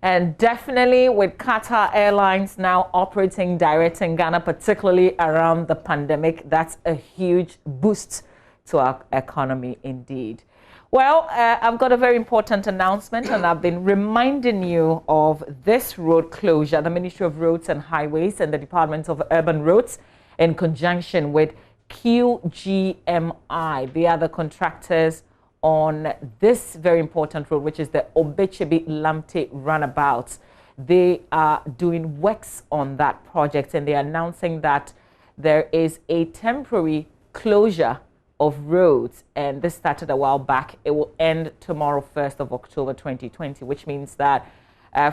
And definitely with Qatar Airlines now operating direct in Ghana, particularly around the pandemic, that's a huge boost to our economy indeed. Well, I've got a very important announcement, and I've been reminding you of this road closure. The Ministry of Roads and Highways and the Department of Urban Roads, in conjunction with QGMI, they are the contractors on this very important road, which is the Obechebi-Lamte roundabout. They are doing works on that project, and they're announcing that there is a temporary closure of roads, and this started a while back. It will end tomorrow, 1st of October 2020, which means that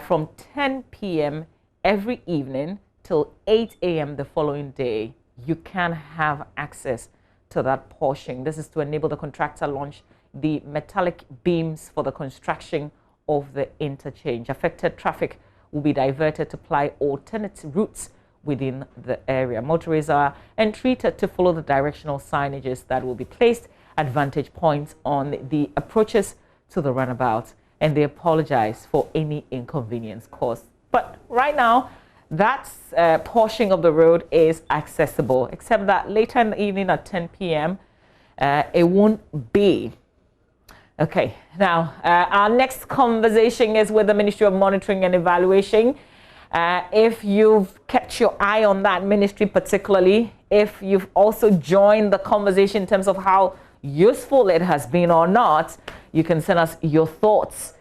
from 10 p.m. every evening till 8 a.m. the following day, you can have access to that portion. This is to enable the contractor launch the metallic beams for the construction of the interchange. Affected traffic will be diverted to apply alternate routes within the area. Motorists are entreated to follow the directional signages that will be placed at vantage points on the approaches to the runabout, and they apologize for any inconvenience caused. But right now, that portion of the road is accessible, except that later in the evening at 10 p.m., it won't be. Okay, now our next conversation is with the Ministry of Monitoring and Evaluation. If you've kept your eye on that ministry particularly, if you've also joined the conversation in terms of how useful it has been or not, you can send us your thoughts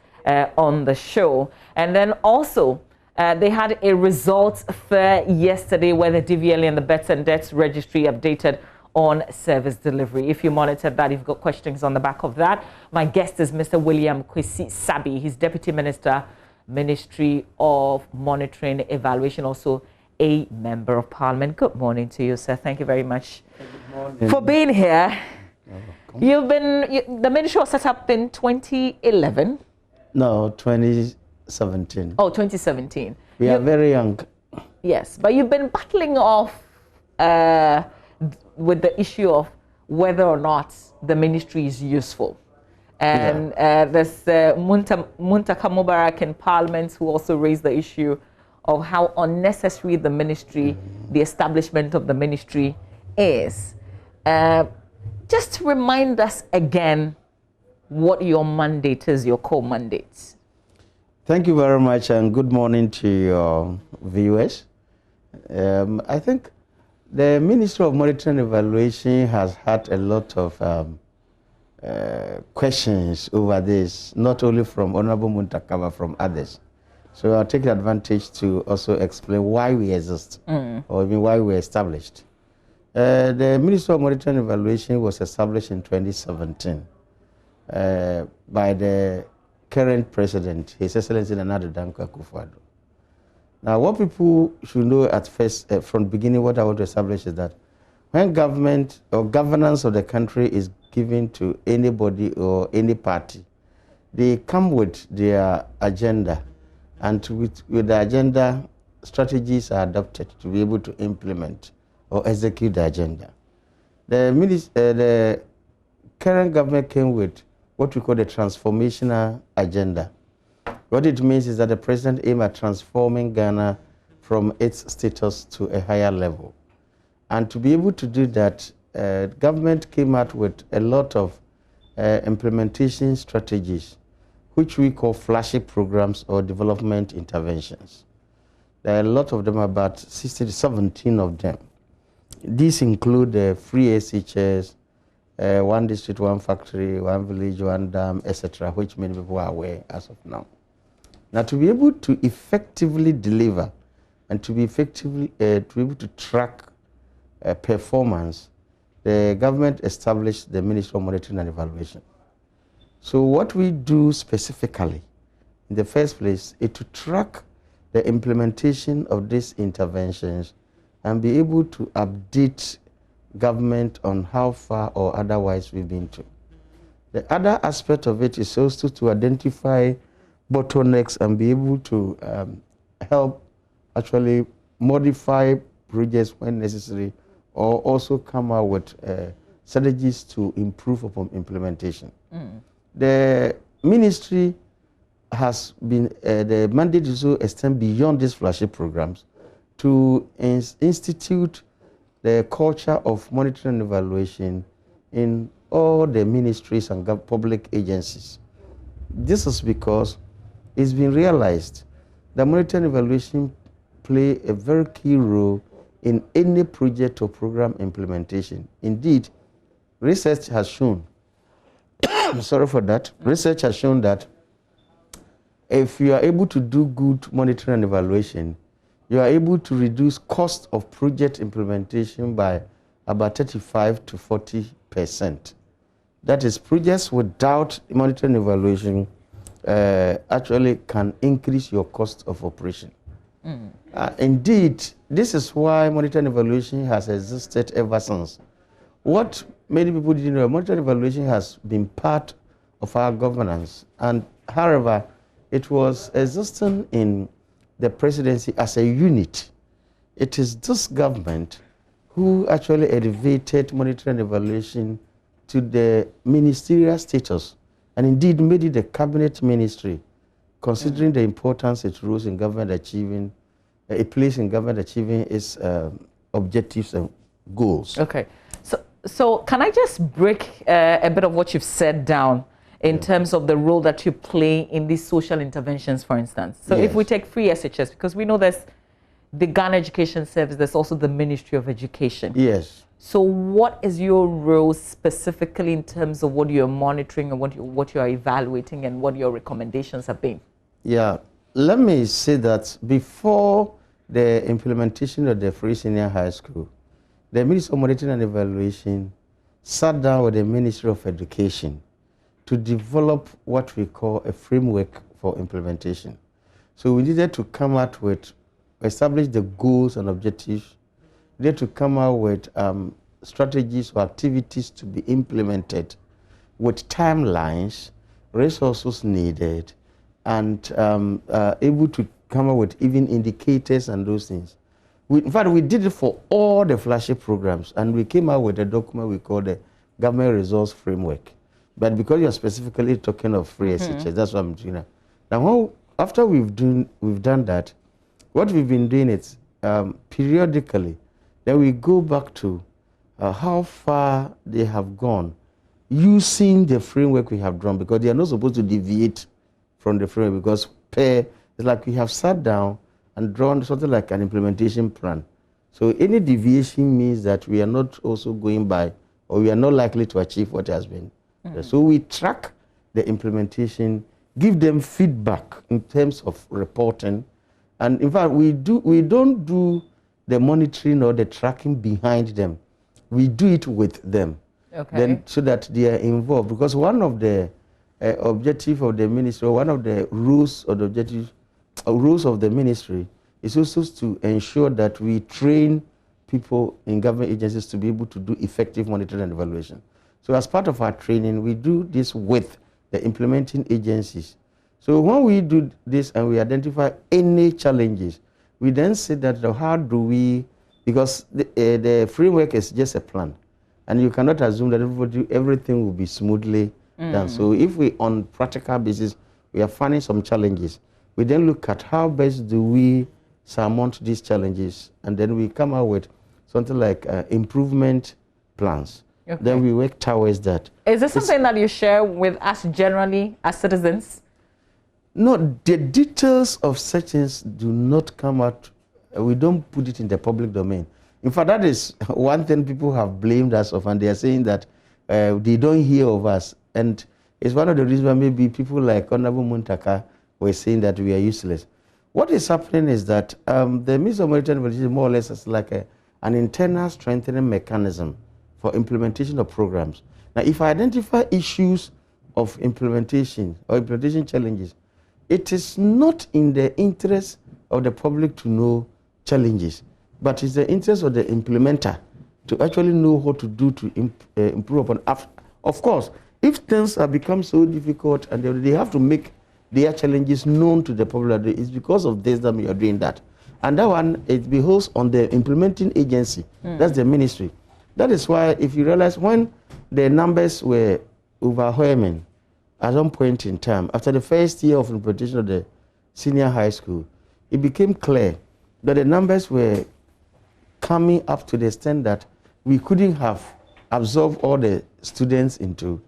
on the show. And then also, they had a results fair yesterday where the DVLA and the Bets and Debts Registry updated on service delivery. If you monitored that, you've got questions on the back of that. My guest is Mr. Wiliam Kwesi Sabi. He's Deputy Minister, Ministry of Monitoring and Evaluation, also a Member of Parliament. Good morning to you, sir. Thank you very much for being here. The ministry was set up in 2011. No, 2017. Oh, 2017. We are very young. Yes, but you've been battling off with the issue of whether or not the ministry is useful. And there's Muntaka Mubarak in Parliament who also raised the issue of how unnecessary the ministry, the establishment of the ministry is. Just to remind us again what your mandate is, your core mandate. Thank you very much, and good morning to your viewers. I think the Ministry of Monitoring and Evaluation has had a lot of questions over this, not only from Honorable Muntaka, but from others. So I'll take advantage to also explain why we exist, or even why we were established. The Ministry of Monitoring and Evaluation was established in 2017 by the current president, His Excellency Nana Addo Dankwa Akufo-Addo. Now, what people should know at first, from the beginning, what I want to establish is that when government or governance of the country is given to anybody or any party, they come with their agenda, and with the agenda, strategies are adopted to be able to implement or execute the agenda. The current government came with what we call the transformational agenda. What it means is that the president aimed at transforming Ghana from its status to a higher level. And to be able to do that, government came out with a lot of implementation strategies, which we call flagship programs or development interventions. There are a lot of them, about 16 to 17 of them. These include the free SHS, one district, one factory, one village, one dam, etc., which many people are aware as of now. Now, to be able to effectively deliver and to be effectively able to track performance, the government established the Ministry of Monitoring and Evaluation. So what we do specifically, in the first place, is to track the implementation of these interventions and be able to update government on how far or otherwise we've been to. The other aspect of it is also to identify bottlenecks and be able to help actually modify projects when necessary, or also come out with strategies to improve upon implementation. The ministry has been, the mandate is to extend beyond these flagship programs to institute the culture of monitoring and evaluation in all the ministries and public agencies. This is because it's been realized that monitoring and evaluation play a very key role in any project or program implementation. Indeed, research has shown, sorry for that, research has shown that if you are able to do good monitoring and evaluation, you are able to reduce cost of project implementation by about 35 to 40%. That is, projects without monitoring and evaluation actually can increase your cost of operation. Indeed, this is why monitoring and evaluation has existed ever since. What many people didn't know, monitoring and evaluation has been part of our governance, and however, it was existing in the presidency as a unit. It is this government who actually elevated monitoring and evaluation to the ministerial status, and indeed made it a cabinet ministry, considering the importance it rules in government achieving, it plays in government achieving its objectives and goals. Okay, so can I just break a bit of what you've said down in terms of the role that you play in these social interventions, for instance? So if we take free SHS, because we know there's the Ghana Education Service, there's also the Ministry of Education. Yes. So what is your role specifically in terms of what you're monitoring and what you're evaluating and what your recommendations have been? Yeah, let me say that before the implementation of the free senior high school, the Ministry of Monitoring and Evaluation sat down with the Ministry of Education to develop what we call a framework for implementation. So we needed to come out with, establish the goals and objectives. We needed to come out with strategies or activities to be implemented with timelines, resources needed, and able to come up with even indicators and those things. In fact, we did it for all the flagship programs, and we came out with a document we call the Government Resource Framework. But because you're specifically talking of free SHS, that's what I'm doing now. Now, after we've done that, what we've been doing is periodically, then we go back to how far they have gone using the framework we have drawn, because they are not supposed to deviate from the framework, because it's like we have sat down and drawn something like an implementation plan. So any deviation means that we are not also going by, or we are not likely to achieve what has been. So we track the implementation, give them feedback in terms of reporting, and in fact, we don't do the monitoring or the tracking behind them. We do it with them. Okay. Then so that they are involved, because one of the objective of the ministry, one of the rules or the objectives, rules of the ministry is also to ensure that we train people in government agencies to be able to do effective monitoring and evaluation. So as part of our training, we do this with the implementing agencies. So when we do this and we identify any challenges, we then say that how do we, because the framework is just a plan, and you cannot assume that everything will be smoothly done. So if we, on practical basis, we are finding some challenges, we then look at how best do we surmount these challenges, and then we come out with something like improvement plans. Okay. Then we work towards that. Is this something that you share with us generally as citizens? No, the details of such things do not come out. We don't put it in the public domain. In fact, that is one thing people have blamed us of, and they are saying that they don't hear of us. And it's one of the reasons why maybe people like Honorable Muntaka were saying that we are useless. What is happening is that the Ministry of Monitoring and Evaluation more or less is like an internal strengthening mechanism for implementation of programs. Now, if I identify issues of implementation or implementation challenges, it is not in the interest of the public to know challenges, but it's the interest of the implementer to actually know what to do to improve upon. Of course, if things have become so difficult and they have to make their challenges known to the public, it's because of this that we are doing that. And that one, it behoves on the implementing agency. That's the ministry. That is why, if you realize, when the numbers were overwhelming, at some point in time, after the first year of implementation of the senior high school, it became clear that the numbers were coming up to the extent that we couldn't have absorbed all the students into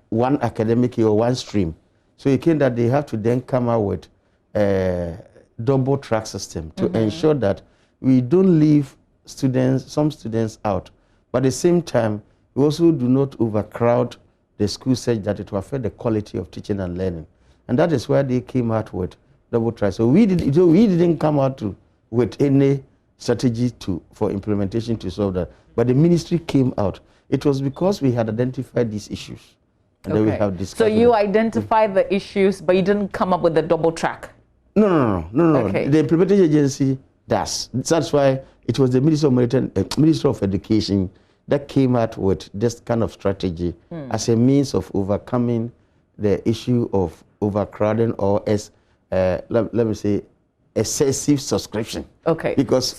one academic year or one stream. So it came that they have to then come out with a double track system to ensure that we don't leave some students out. But at the same time, we also do not overcrowd the school such that it will affect the quality of teaching and learning. And that is why they came out with double track. So we didn't come out with any strategy for implementation to solve that. But the ministry came out. It was because we had identified these issues. And then we have discussed. So you identified the issues, but you didn't come up with the double track? No. Okay. The implementation agency does. That's why it was the Ministry of Education that came out with this kind of strategy as a means of overcoming the issue of overcrowding or, let me say, excessive subscription. Okay. Because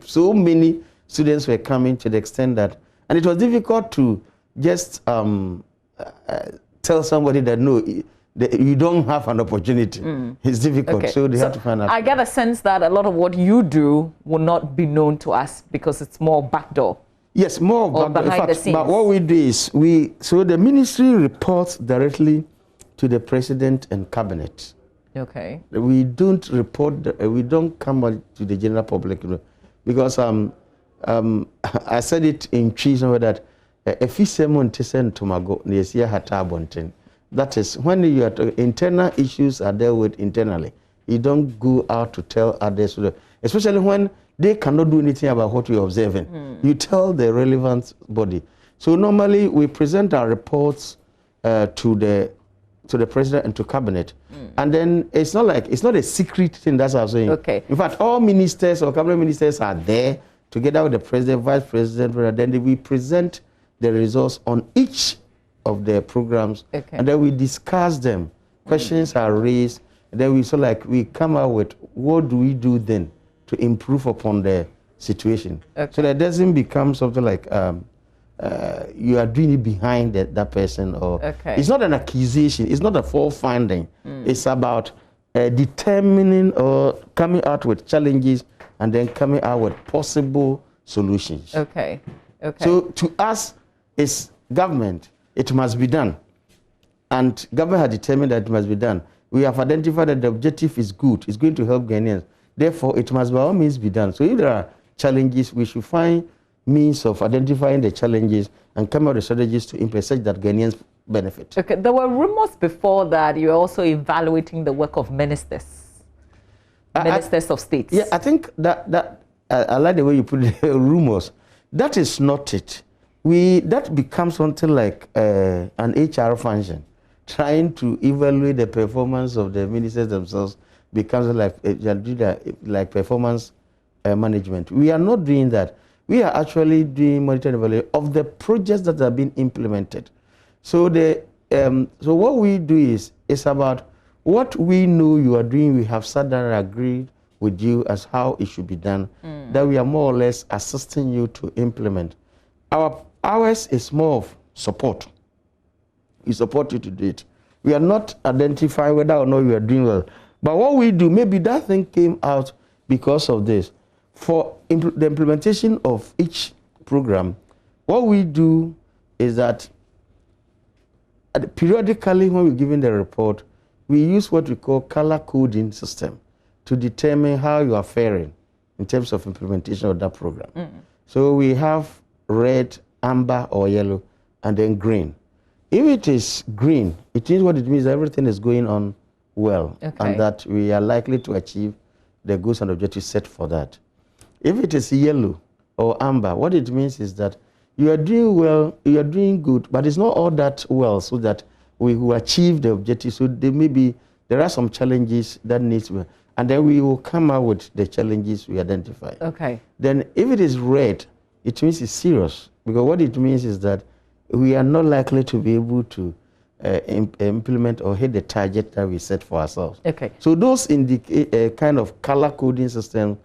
so many students were coming to the extent that, and it was difficult to just tell somebody that no, you don't have an opportunity. It's difficult, so they have to find out. I get a sense that a lot of what you do will not be known to us because it's more backdoor. Yes, more backdoor. Behind the scenes. But what we do is so the ministry reports directly to the president and cabinet. Okay. We don't report. We don't come out to the general public because I said it in trees somewhere that if you say tomago, that is when you are internal issues are dealt with internally. You don't go out to tell others, especially when they cannot do anything about what you're observing. You tell the relevant body. So normally we present our reports to the president and to cabinet, and then it's not a secret thing. That's what I'm saying. Okay. In fact, all ministers or cabinet ministers are there together with the president, vice president. Then we present the results on each of the programs, and then we discuss them. Questions are raised, and then we come out with what do we do then to improve upon the situation, so that it doesn't become something like you are doing it behind that person, or it's not an accusation, it's not a fault finding. It's about determining or coming out with challenges and then coming out with possible solutions. Okay. So to us, it's government. It must be done. And government has determined that it must be done. We have identified that the objective is good. It's going to help Ghanaians. Therefore, it must by all means be done. So if there are challenges, we should find means of identifying the challenges and come up with strategies to implement such that Ghanaians benefit. Okay. There were rumors before that you're also evaluating the work of ministers. Ministers of states. Yeah, I think that I like the way you put it, rumors. That is not it. That becomes something like an HR function. Trying to evaluate the performance of the ministers themselves becomes like performance management. We are not doing that. We are actually doing monitoring evaluation of the projects that are being implemented. So so what we do is about what we know you are doing. We have sat down and agreed with you as how it should be done. That we are more or less assisting you to implement. Ours is more of support. We support you to do it. We are not identifying whether or not you are doing well. But what we do, maybe that thing came out because of this. For the implementation of each program, what we do is that periodically when we're giving the report, we use what we call color coding system to determine how you are faring in terms of implementation of that program. So we have red, amber or yellow, and then green. If it is green, it means what it means everything is going on well, and that we are likely to achieve the goals and objectives set for that. If it is yellow or amber, what it means is that you are doing well, you are doing good, but it's not all that well, so that we will achieve the objective. So there are some challenges that needs to be, and then we will come out with the challenges we identify. Then if it is red, it means it's serious, because what it means is that we are not likely to be able to implement or hit the target that we set for ourselves. So those indicate a kind of color coding system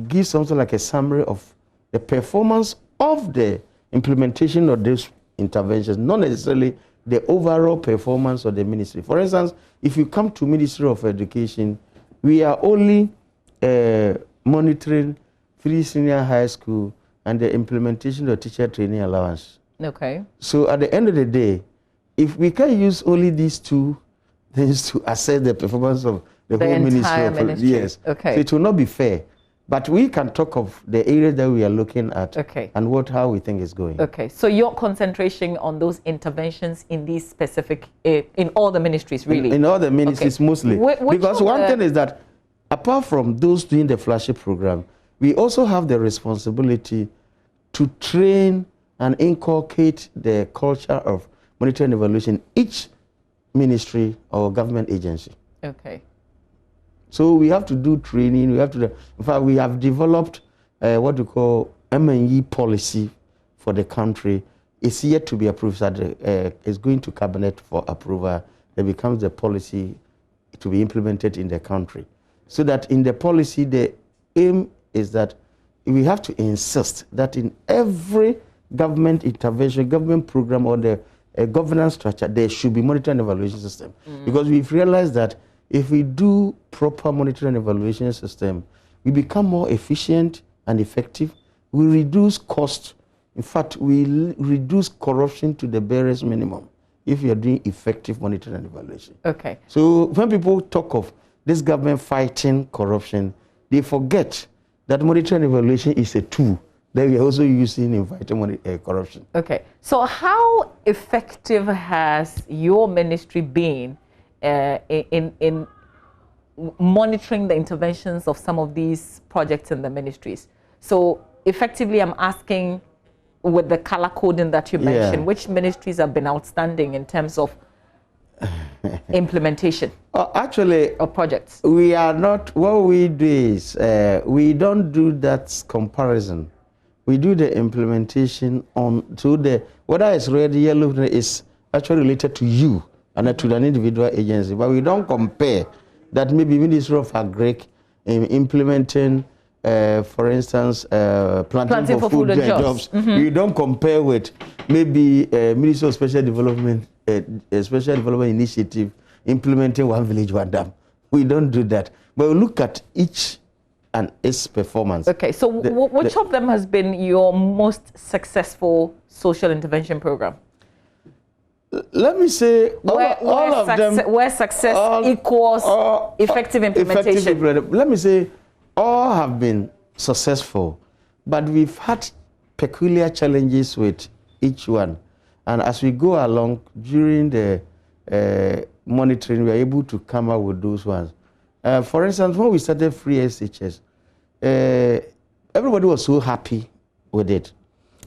gives something like a summary of the performance of the implementation of these interventions, not necessarily the overall performance of the ministry. For instance, if you come to Ministry of Education, we are only monitoring free senior high school and the implementation of teacher training allowance. Okay. So at the end of the day, if we can use only these two things to assess the performance of the whole ministry. Yes. Okay. So it will not be fair. But we can talk of the areas that we are looking at, okay, and how we think is going. Okay, so you're concentrating on those interventions in these specific, in all the ministries, really? In all the ministries, okay, mostly. Because one thing is that, apart from those doing the flagship program, we also have the responsibility to train and inculcate the culture of monitoring and evaluation each ministry or government agency. Okay. So we have to do training. We have to. In fact, we have developed what we call M&E policy for the country. It's yet to be approved. So it's going to cabinet for approval. It becomes the policy to be implemented in the country. So that in the policy, the aim is that we have to insist that in every government intervention, government program, or the governance structure, there should be monitoring and evaluation system. Because we've realized that if we do proper monitoring and evaluation system, we become more efficient and effective. We reduce cost. In fact, we reduce corruption to the barest minimum if you are doing effective monitoring and evaluation. Okay. So when people talk of this government fighting corruption, they forget that monitoring and evaluation is a tool that we are also using in fighting corruption. Okay. So how effective has your ministry been in monitoring the interventions of some of these projects in the ministries? So effectively, I'm asking, with the color coding that you mentioned, which ministries have been outstanding in terms of implementation actually of projects? We are not, what we do is we don't do that comparison. We do the implementation on to the, whether it's red, yellow, is actually related to you and to an individual agency, but we don't compare that maybe Ministry of Agric in implementing, for instance, planting for food and jobs. We don't compare with maybe Ministry of Special Development, Special Development Initiative implementing One Village, One Dam. We don't do that, but we look at each and its performance. Okay, so which of them has been your most successful social intervention program? Let me say, all of them, where success equals effective implementation. Let me say, all have been successful, but we've had peculiar challenges with each one. And as we go along during the monitoring, we are able to come up with those ones. For instance, when we started free SHS, everybody was so happy with it.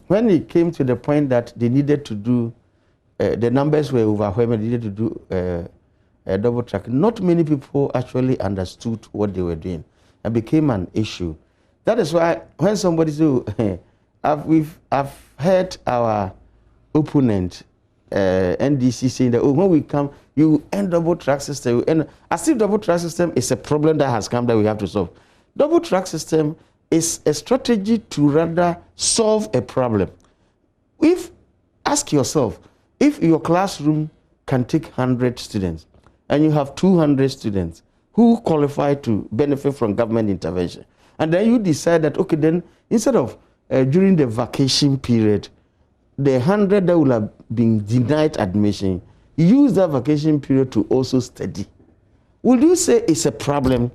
When it came to the point that they needed to do, the numbers were overwhelming, they needed to do a double track. Not many people actually understood what they were doing and became an issue. That is why when somebody says, I've heard our opponent, NDC, saying that when we come, you end double track system. And as if double track system is a problem that has come that we have to solve. Double track system is a strategy to rather solve a problem. Ask yourself, if your classroom can take 100 students and you have 200 students who qualify to benefit from government intervention, and then you decide that, okay, then instead of during the vacation period, the 100 that will have been denied admission, use that vacation period to also study. Will you say it's a problem?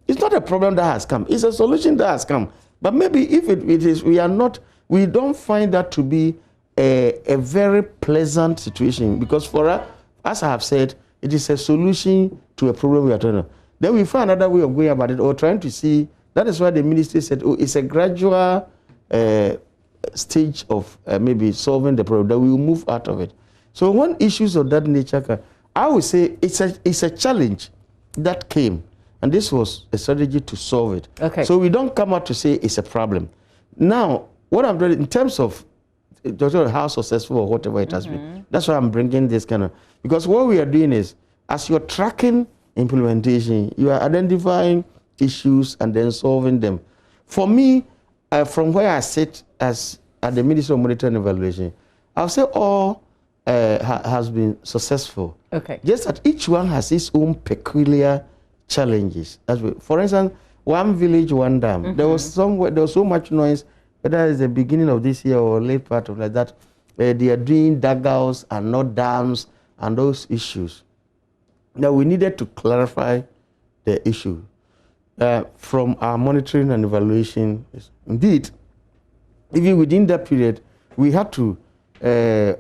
It's not a problem that has come. It's a solution that has come. But maybe if it is, we don't find that to be a very pleasant situation, because for us, as I have said, it is a solution to a problem we are trying to. Then we find another way of going about it, or trying to see. That is why the ministry said, oh, it's a gradual stage of maybe solving the problem, that we will move out of it. So when issues of that nature come, I would say it's a challenge that came, and this was a strategy to solve it. Okay. So we don't come out to say it's a problem. Now, what I'm doing in terms of how successful or whatever it has been, that's why I'm bringing this kind of, because what we are doing is, as you're tracking implementation, you are identifying issues and then solving them. For me, from where I sit as at the Ministry of Monitoring and Evaluation, I'll say all has been successful. Okay. Just that each one has its own peculiar challenges. For instance, one village, one dam. There was so much noise, whether it's the beginning of this year or late part of like that. They are doing dugouts and not dams and those issues. Now we needed to clarify the issue from our monitoring and evaluation. Indeed, even within that period, we had to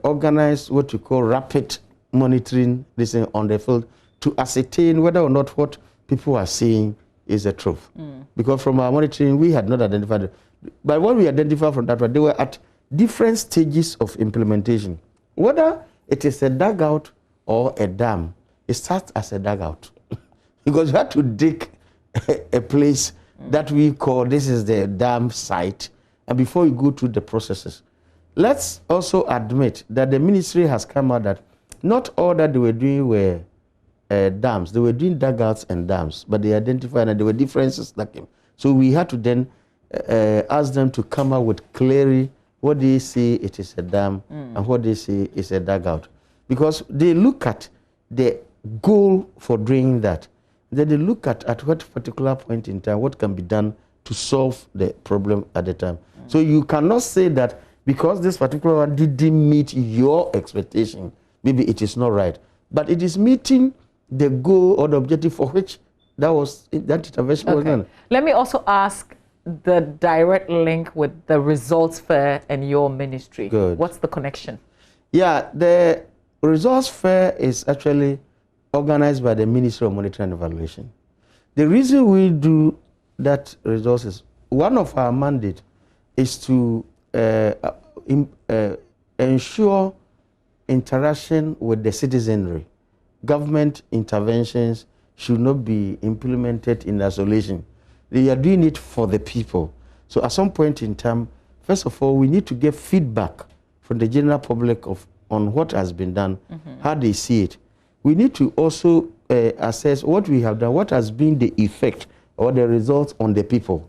organize what we call rapid monitoring on the field to ascertain whether or not what people are saying is the truth. Because from our monitoring, we had not identified it. But what we identified from that one, they were at different stages of implementation. Whether it is a dugout or a dam, it starts as a dugout. Because you have to dig a place that we call, this is the dam site, and before you go through the processes. Let's also admit that the ministry has come out that not all that they were doing were dams. They were doing dugouts and dams, but they identified that there were differences that came. So we had to then ask them to come out with clearly what they say it is a dam and what they say is a dugout. Because they look at the goal for doing that. Then they look at what particular point in time, what can be done to solve the problem at the time. So you cannot say that because this particular one didn't meet your expectation, maybe it is not right. But it is meeting the goal or the objective for which that intervention was done. Let me also ask the direct link with the results fair and your ministry. Good. What's the connection? Yeah, the results fair is actually organized by the Ministry of Monitoring and Evaluation. The reason we do that results is one of our mandate is to ensure interaction with the citizenry. Government interventions should not be implemented in isolation. They are doing it for the people. So at some point in time, first of all, we need to get feedback from the general public on what has been done, how they see it. We need to also assess what we have done, what has been the effect or the results on the people.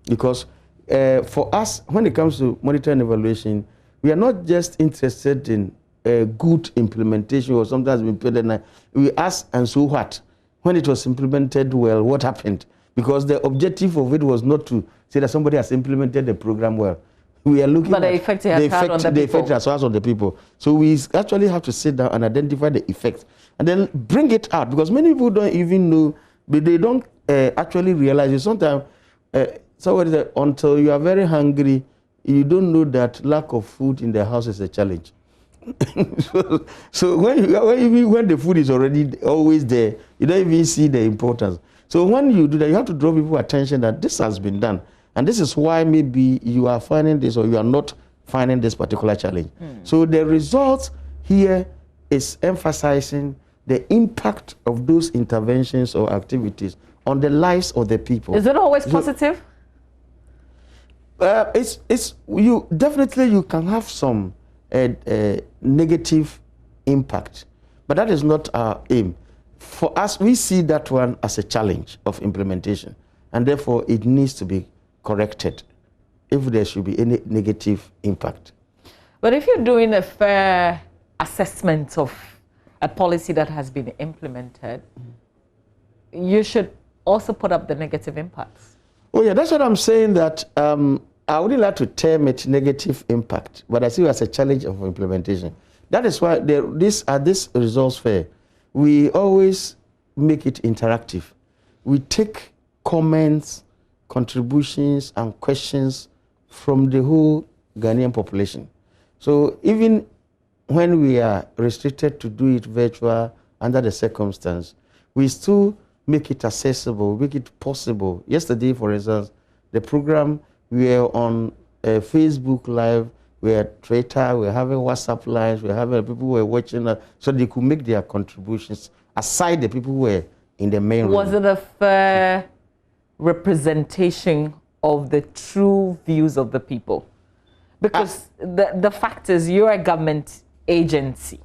Because for us, when it comes to monitoring and evaluation, we are not just interested in good implementation or something has been put in. We ask, and so what? When it was implemented well, what happened? Because the objective of it was not to say that somebody has implemented the program well. We are looking at the effect it has had on the people. The effect it has had on the people. So we actually have to sit down and identify the effects and then bring it out, because many people don't even know, but they don't actually realize it. Sometimes somebody says, until you are very hungry, you don't know that lack of food in the house is a challenge. so when the food is already always there, you don't even see the importance. So when you do that, you have to draw people's attention that this has been done. And this is why maybe you are finding this or you are not finding this particular challenge. So the results here is emphasizing the impact of those interventions or activities on the lives of the people. Is it always positive? You definitely can have some negative impact, but that is not our aim. For us, we see that one as a challenge of implementation, and therefore it needs to be corrected if there should be any negative impact. But if you're doing a fair assessment of a policy that has been implemented, you should also put up the negative impacts. Oh yeah, that's what I'm saying, that I wouldn't like to term it negative impact, but I see it as a challenge of implementation. That is why this results fair, we always make it interactive. We take comments, contributions, and questions from the whole Ghanaian population. So even when we are restricted to do it virtual under the circumstance, we still make it accessible, make it possible. Yesterday, for instance, the program, we were on Facebook Live, we had Twitter, we were having WhatsApp Lives, we were having people who were watching us, so they could make their contributions aside the people who were in the main room. Was it a fair representation of the true views of the people? Because the fact is, you're a government agency.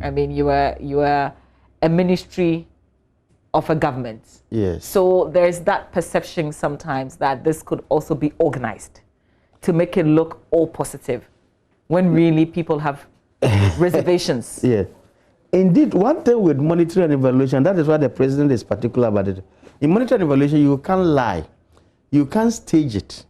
I mean, you are a ministry of a government. Yes. So there's that perception sometimes that this could also be organized to make it look all positive, when really people have reservations. Yeah. Indeed, one thing with monitoring and evaluation, that is why the president is particular about it. In monitoring and evaluation, you can't lie. You can't stage it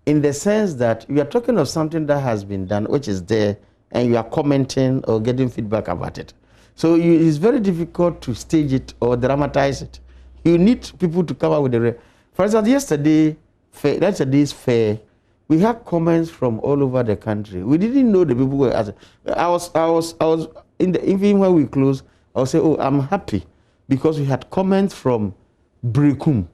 in the sense that you are talking of something that has been done, which is there, and you are commenting or getting feedback about it. So it's very difficult to stage it or dramatize it. You need people to come up with the... For example, yesterday's fair, we had comments from all over the country. We didn't know the people were asking. I was in the evening when we closed, I would say, oh, I'm happy because we had comments from Brekum,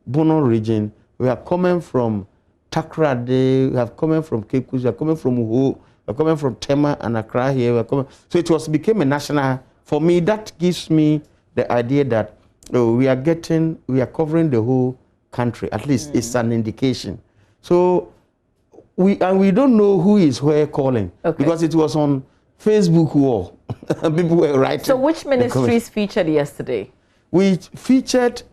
Bono region. We have comments from Takrade, we have comments from Cape Coast, we have comments from Uho, we have comments from Tema and Accra here. So it became a national. For me, that gives me the idea that we are covering the whole country. At least it's an indication. So we don't know who is where calling because it was on Facebook wall. People were writing. So which ministries featured yesterday? We featured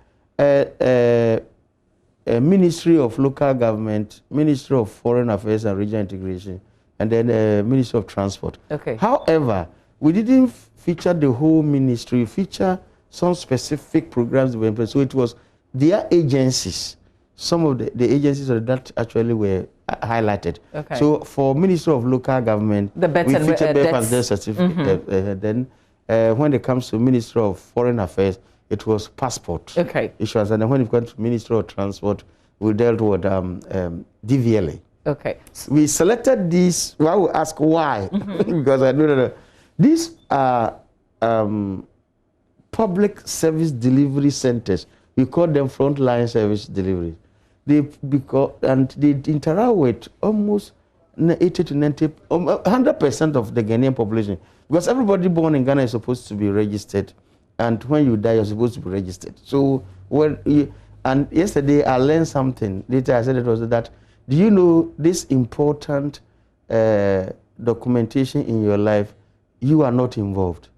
Ministry of Local Government, Ministry of Foreign Affairs and Regional Integration, and then Ministry of Transport. Okay. However, we didn't feature the whole ministry. We feature some specific programs were in place. So it was their agencies. Some of the agencies that actually were highlighted. Okay. So for Ministry of Local Government, we featured birth and death certificate. Then when it comes to Ministry of Foreign Affairs, it was passport issuance. And then when it comes to Ministry of Transport, we dealt with DVLA. Okay. We selected these. Well, I will ask why. Because I don't know. These are public service delivery centers. We call them frontline service delivery. They interact with almost 80 to 90, 100% of the Ghanaian population. Because everybody born in Ghana is supposed to be registered. And when you die, you're supposed to be registered. So, and yesterday I learned something. Later I said it was that, do you know this important documentation in your life, you are not involved.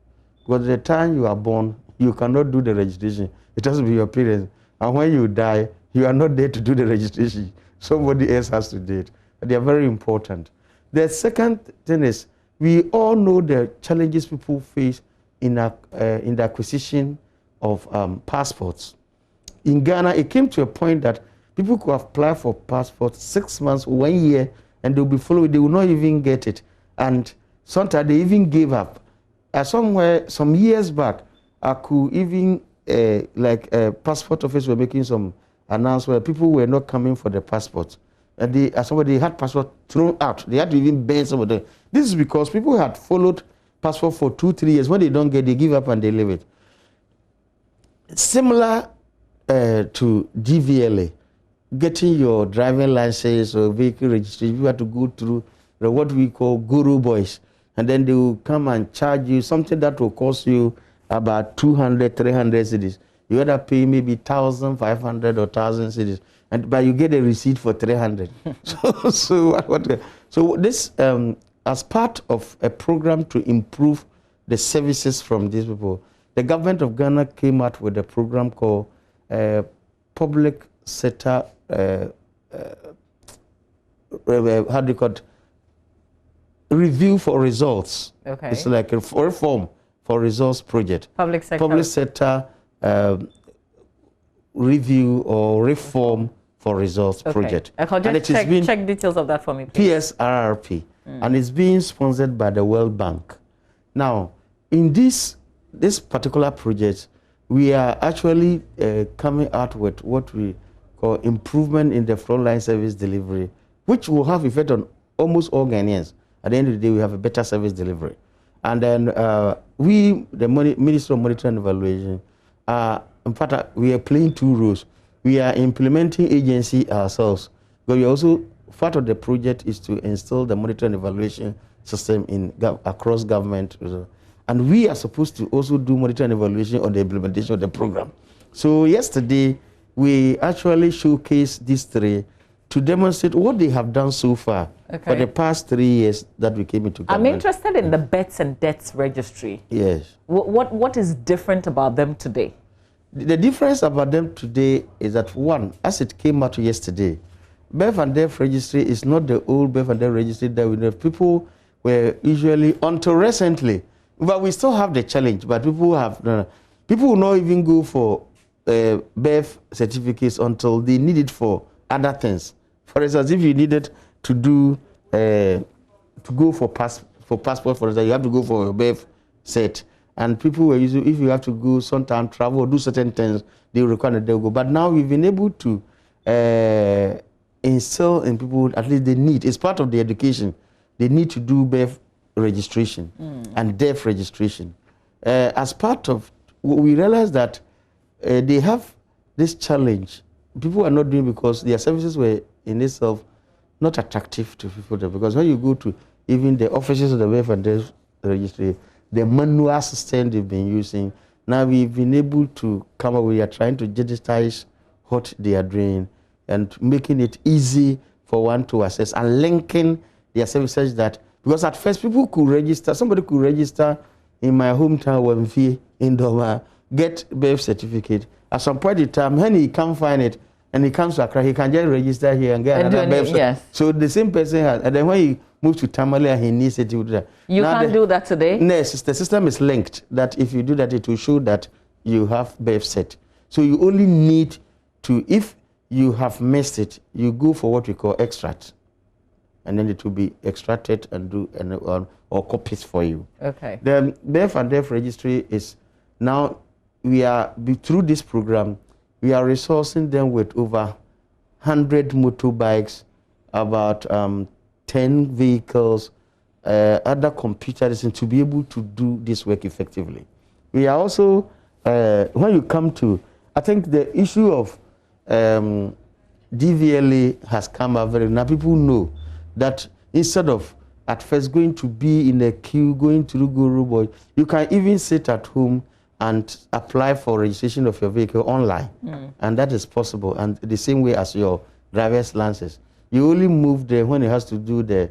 Because at the time you are born, you cannot do the registration. It has to be your parents. And when you die, you are not there to do the registration. Somebody else has to do it. They are very important. The second thing is, we all know the challenges people face in the acquisition of passports. In Ghana, it came to a point that people could apply for passports 6 months, 1 year, and they'll be followed. They will not even get it. And sometimes they even gave up. Somewhere, some years back, I could even, passport office were making some announcement. People were not coming for the passports. And somebody had passport thrown out. They had to even ban some of them. This is because people had followed passport for 2-3 years. When they don't get, they give up and they leave it. Similar to DVLA, getting your driving license or vehicle registration, you have to go through what we call guru boys. And then they will come and charge you something that will cost you about 200, 300 cedis. You either pay maybe 1,500 or 1,000 cedis, but you get a receipt for 300. So this, as part of a program to improve the services from these people, the government of Ghana came out with a program called Public Sector, how do you call it? Review for Results. Okay. It's like a reform for results project. Public sector review or reform for results project. And it check details of that for me, please. PSRRP. And it's being sponsored by the World Bank. Now, in this particular project, we are actually coming out with what we call improvement in the frontline service delivery, which will have effect on almost all Ghanaians. At the end of the day, we have a better service delivery. And then we, the Ministry of Monitoring and Evaluation, in fact, we are playing two roles. We are implementing agency ourselves, but we also, part of the project is to install the monitoring and evaluation system across government. And we are supposed to also do monitoring and evaluation on the implementation of the program. So yesterday, we actually showcased these three to demonstrate what they have done so far for the past 3 years that we came into government. I'm interested in the births and deaths registry. Yes. What is different about them today? The difference about them today is that, one, as it came out yesterday, birth and death registry is not the old birth and death registry that we know. People were usually, until recently, but we still have the challenge, but people will not even go for birth certificates until they need it for other things. For instance, if you needed to do, to go for passport, for instance, you have to go for a birth cert. And people were using, if you have to go sometime, travel, or do certain things, they require that they'll go. But now we've been able to instill in people, at least they need, it's part of the education, they need to do birth registration and death registration. As part of, we realized that they have this challenge. People are not doing because their services were in itself not attractive to people there. Because when you go to even the offices of the birth and death registry, the manual system they've been using, now we've been able to come up, we are trying to digitize what they are doing and making it easy for one to access and linking their services that, because at first people could register, somebody could register in my hometown, Wemfie, in Doma, get birth certificate. At some point in time, when he can't find it and he comes to Accra, he can just register here and get another birth certificate. Yes. So the same person has, and then when he moves to Tamale and he needs it, he will do that. You now can't do that today? Yes, the system is linked that if you do that, it will show that you have birth cert. So you only need to, if you have missed it, you go for what we call extract. And then it will be extracted and do or copies for you. Okay. The birth and death registry is now, we are, through this program, we are resourcing them with over 100 motorbikes, about 10 vehicles, other computers, to be able to do this work effectively. We are also, when you come to, I think the issue of DVLA has come out very, now people know that instead of at first going to be in a queue, going to Guru Boy, you can even sit at home and apply for registration of your vehicle online. And that is possible. And the same way as your driver's license. You only move there when it has to do the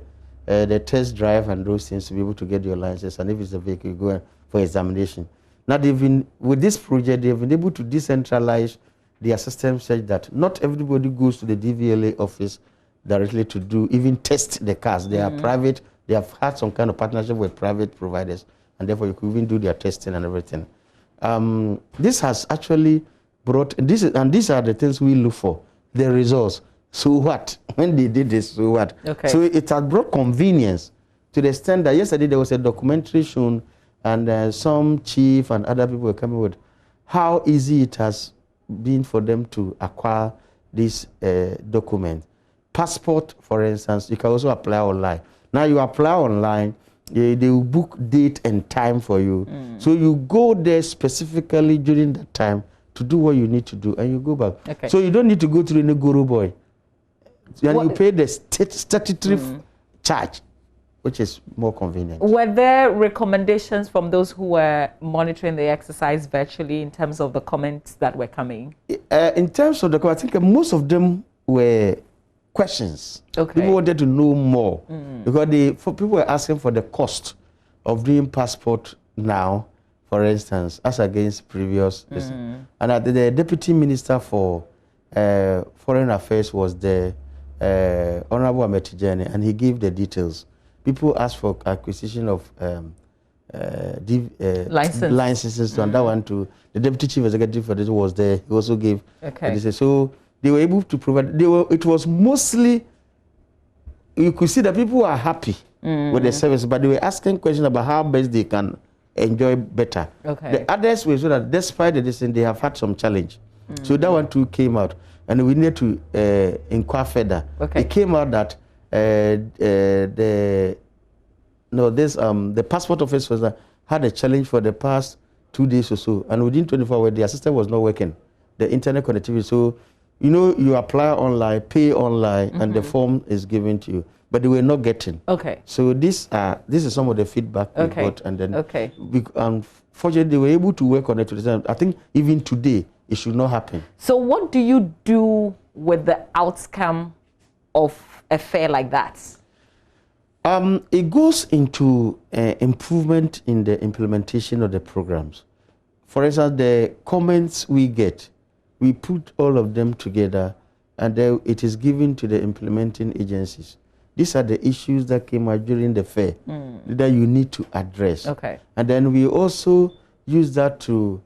test drive and those things to be able to get your license. And if it's a vehicle, you go for examination. Now, they've been, with this project, they've been able to decentralize their system such that not everybody goes to the DVLA office directly to do, even test the cars. They are private. They have had some kind of partnership with private providers, and therefore you could even do their testing and everything. This has actually brought, these are the things we look for, the results. So what? When they did this, so what? Okay. So it has brought convenience to the extent that yesterday there was a documentary shown, and some chief and other people were coming with how easy it has been for them to acquire this document. Passport, for instance, you can also apply online. Now you apply online, they will book date and time for you. So you go there specifically during that time to do what you need to do, and you go back. Okay. So you don't need to go through any Guru Boy. And you pay the statutory charge, which is more convenient. Were there recommendations from those who were monitoring the exercise virtually in terms of the comments that were coming? In terms of the comments, I think most of them were questions. Okay. People wanted to know more because people were asking for the cost of doing passport now, for instance, as against previous. And the Deputy Minister for Foreign Affairs was the Honorable Ametijani, and he gave the details. People asked for acquisition of licenses, and that one too. The Deputy Chief Executive for this was there. He also gave. Okay. So they were able to provide. It was mostly, you could see that people were happy with the service, but they were asking questions about how best they can enjoy better. Okay. The others were so that despite the distance, they have had some challenge. So that one too came out, and we need to inquire further. Okay. It came out that the passport office had a challenge for the past 2 days or so, and within 24 hours, their system was not working, the internet connectivity. So, you know, you apply online, pay online, and the form is given to you, but they were not getting. Okay. So this is some of the feedback we got, and then unfortunately, they were able to work on it. I think even today, it should not happen. So what do you do with the outcome of a fair like that? It goes into improvement in the implementation of the programs. For instance, the comments we get, we put all of them together, and then it is given to the implementing agencies. these are the issues that came out during the fair that you need to address. Okay. And then we also use that to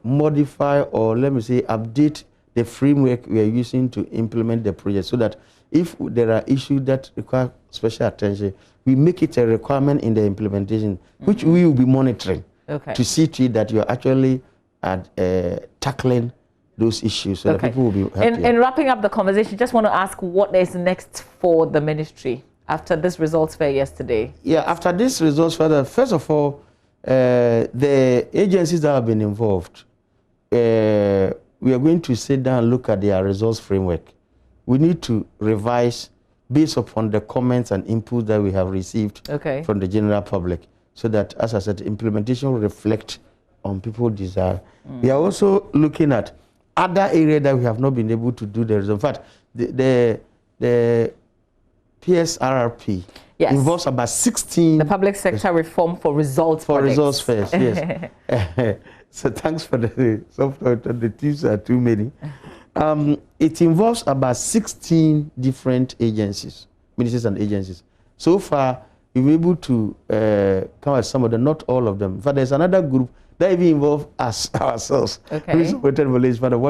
modify, or let me say update the framework we are using to implement the project, so that if there are issues that require special attention, we make it a requirement in the implementation, which we will be monitoring to see to it that you are actually tackling those issues, so that people will be happy. In wrapping up the conversation, just want to ask what is next for the ministry after this results fair yesterday? Yeah, after this results fair, first of all, the agencies that have been involved, we are going to sit down and look at their results framework. We need to revise based upon the comments and inputs that we have received from the general public, so that, as I said, implementation will reflect on people's desire. We are also looking at other areas that we have not been able to do the result. In fact, the PSRRP involves about 16... The public sector reform for results for results first, yes. So thanks for the software. The tips are too many. It involves about 16 different agencies, ministries and agencies. So far, we've been able to come at some of them, not all of them. In fact, there's another group that even involve us ourselves. What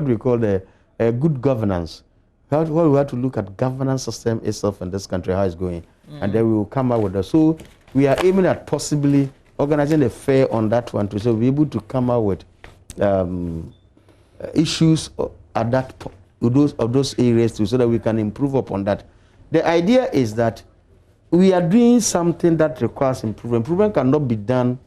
we call the good governance. We have to look at governance system itself in this country, how it's going, and then we will come out with that. So we are aiming at possibly organizing a fair on that one too, so we'll be able to come out with issues at that of those areas too, so that we can improve upon that. The idea is that we are doing something that requires improvement. Improvement cannot be done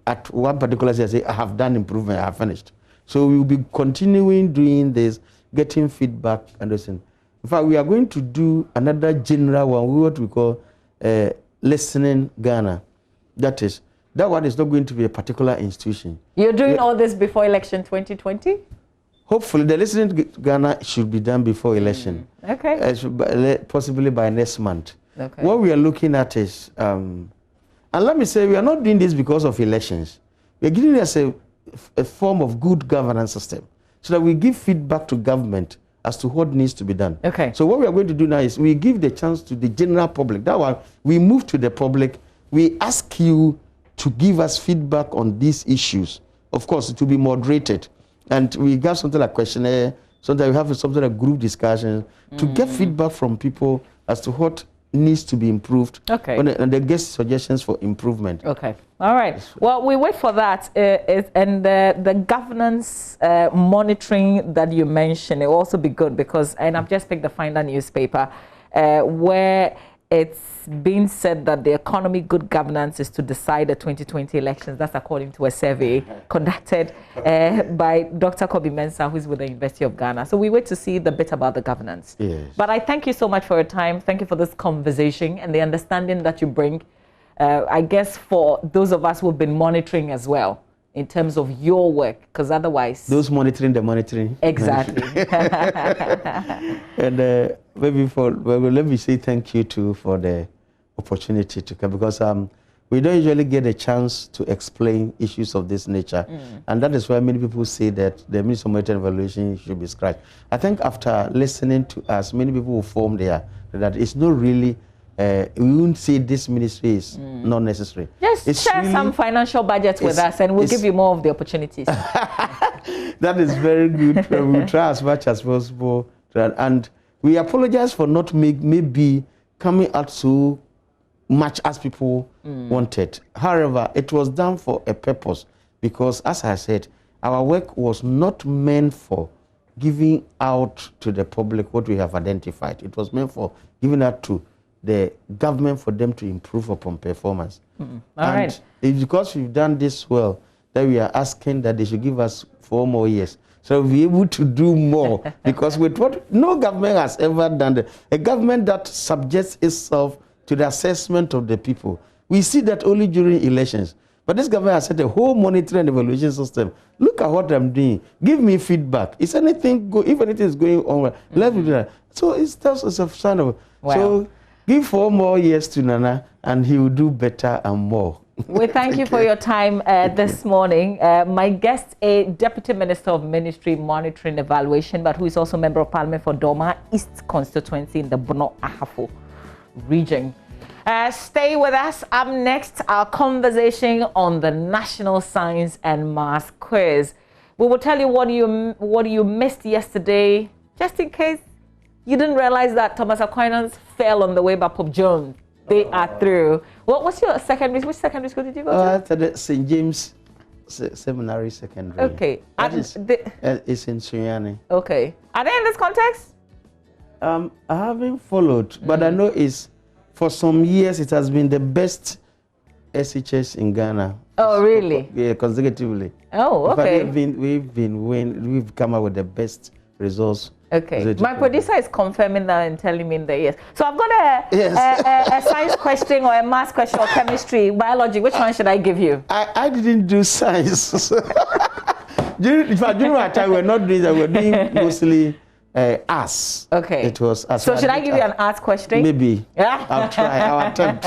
at one particular stage. Say, I have done improvement, I have finished. So we will be continuing doing this, getting feedback and listening. In fact, we are going to do another general one, what we call Listening Ghana. That one is not going to be a particular institution. You're doing all this before election 2020? Hopefully, the Listening Ghana should be done before election. Possibly by next month. What we are looking at is, and let me say, we are not doing this because of elections. We are giving us a form of good governance system, so that we give feedback to government as to what needs to be done. So what we are going to do now is we give the chance to the general public. That one, we move to the public. We ask you to give us feedback on these issues. Of course, it will be moderated. And we got something like questionnaire, sometimes we have something like group discussions to get feedback from people as to what needs to be improved. And they get suggestions for improvement. All right. Well, we wait for that. And the governance monitoring that you mentioned, it will also be good because, and I've just picked the Finder newspaper, where it's been said that the economy good governance is to decide the 2020 elections. That's according to a survey conducted by Dr. Kobi Mensah, who's with the University of Ghana. So we wait to see the bit about the governance. But I thank you so much for your time. Thank you for this conversation and the understanding that you bring, I guess, for those of us who've been monitoring as well, in terms of your work, because otherwise... Those monitoring the monitoring. Exactly. And maybe let me say thank you too for the opportunity to come, because we don't usually get a chance to explain issues of this nature. And that is why many people say that the Ministry of Monitoring Evaluation should be scratched. I think after listening to us, many people will form there that it's not really... we wouldn't say this ministry is not necessary. Just share really, some financial budgets with us and we'll give you more of the opportunities. That is very good. We'll try as much as possible. And we apologize for not maybe coming out so much as people wanted. However, it was done for a purpose because, as I said, our work was not meant for giving out to the public what we have identified. It was meant for giving out to the government for them to improve upon performance. It's because we've done this well that we are asking that they should give us 4 more years so we'll be able to do more. Because with what no government has ever done, a government that subjects itself to the assessment of the people. We see that only during elections. But this government has set a whole monitoring and evaluation system. Look at what I'm doing. Give me feedback. If anything is going on, let me do that. So it's a sign of... So give 4 more years to Nana, and he will do better and more. We thank you for your time this morning. My guest, a Deputy Minister of Ministry Monitoring Evaluation, but who is also Member of Parliament for Doma East Constituency in the Bono Ahafo region. Stay with us. Up next, our conversation on the National Science and Maths Quiz. We will tell you what you missed yesterday, just in case you didn't realize that Thomas Aquinas fell on the way by Pope John. They are through. What's your secondary? Which secondary school did you go to? The St. James Seminary Secondary. Okay. It's in Sunyani. Okay. Are they in this context? I haven't followed, but I know it's for some years it has been the best SHS in Ghana. Oh, really? Yeah, consecutively. Oh, okay. We've come up with the best results. Okay. My producer is confirming that and telling me that yes. So I've got a science question or a math question or chemistry, biology. Which one should I give you? I didn't do science. During my time, we're not doing that. We're doing mostly arts. Okay. It was arts. So should I give you an arts question? Maybe. Yeah. I'll try. I'll attempt.